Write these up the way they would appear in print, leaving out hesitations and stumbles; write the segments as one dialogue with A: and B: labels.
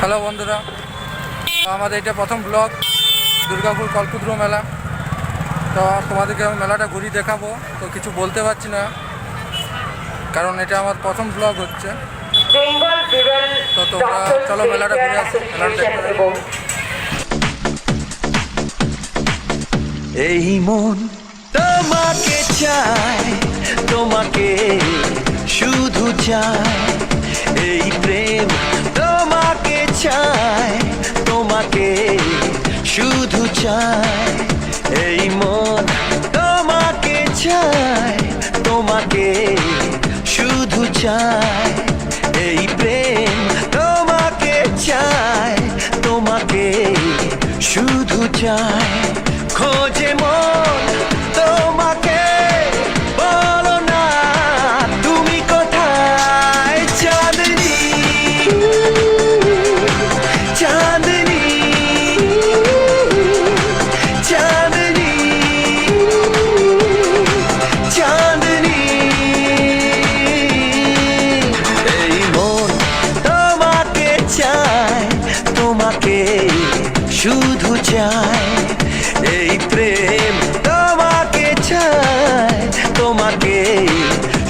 A: Hello বন্ধুরা, আমাদের এটা প্রথম ব্লগ দুর্গাপুর কল্পদ্রু মেলা। তো তোমাদেরকে আমি মেলাটা ঘুরিয়ে দেখাবো। তো কিছু বলতে পারছি না কারণ এটা আমার প্রথম ব্লগ হচ্ছে। তো তোমরা চলো মেলাটা ঘুরে আসি, মেলাটা দেখতে।
B: এই মন তোমাকে চায়, তোমাকে শুধু চায়। এই প্রেম তোমাকে চায়, তোমাকে শুধু চায়। এই মন তোমাকে চায়, তোমাকে শুধু চায়। এই প্রেম তোমাকে চায়, তোমাকে শুধু চায়। খোঁজে মন তোমাকে, বলো না তুমি কোথায়। চাঁদনি চাঁদনি চাঁদনি চাঁদনি। এই মন তোমাকে চায়, তোমাকে শুধু চায়। এই প্রেম তোমাকে চায়, তোমাকে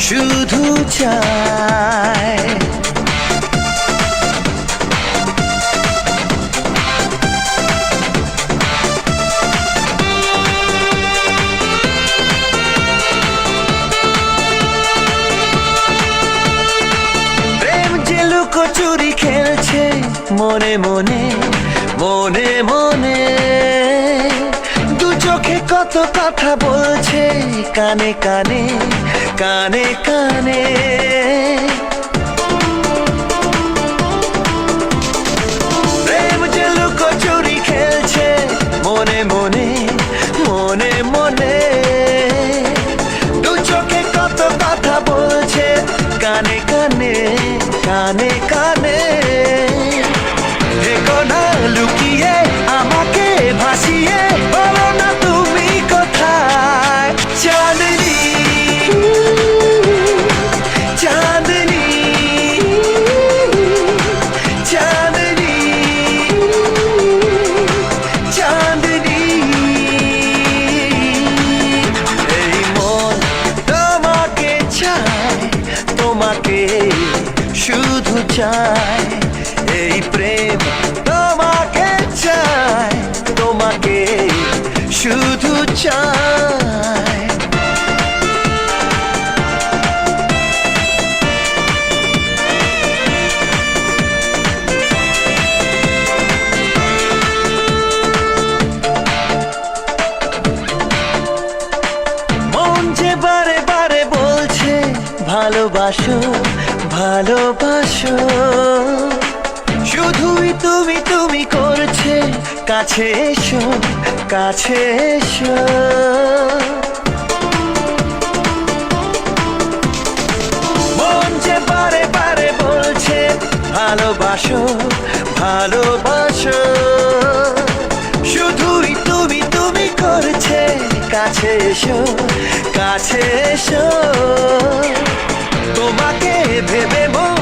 B: শুধু চায়। প্রেম যে লুকোচুরি খেলছে মনে মনে মনে মনে। দু চোখে কত কথা বলছে কানে কানে কানে কানে। প্রেম যে লুকোচুরি খেলছে মনে মনে মনে মনে। দু চোখে কত কথা বলছে কানে কানে কানে কানে। দেখো না লুকিয়ে আমাকে ভাসিয়ে, বলো না তুমি কোথায়। চাঁদনি চাঁদনি চাঁদনি চাঁদনি। এই মন তোমাকে চায়, তোমাকে শুধু চায়। এই প্রেম তোমাকে চায়, তোমাকে শুধু চায়। মন যে বারে বারে বলছে ভালোবাসো ভালোবাসো। শুধুই তুমি তুমি করছে, কাছে এসো কাছে এসো। মন যে বারে বারে বলছে ভালোবাসো ভালোবাসো। শুধুই তুমি তুমি করছে, কাছে এসো কাছে এসো। তোমাকে ভেবে মন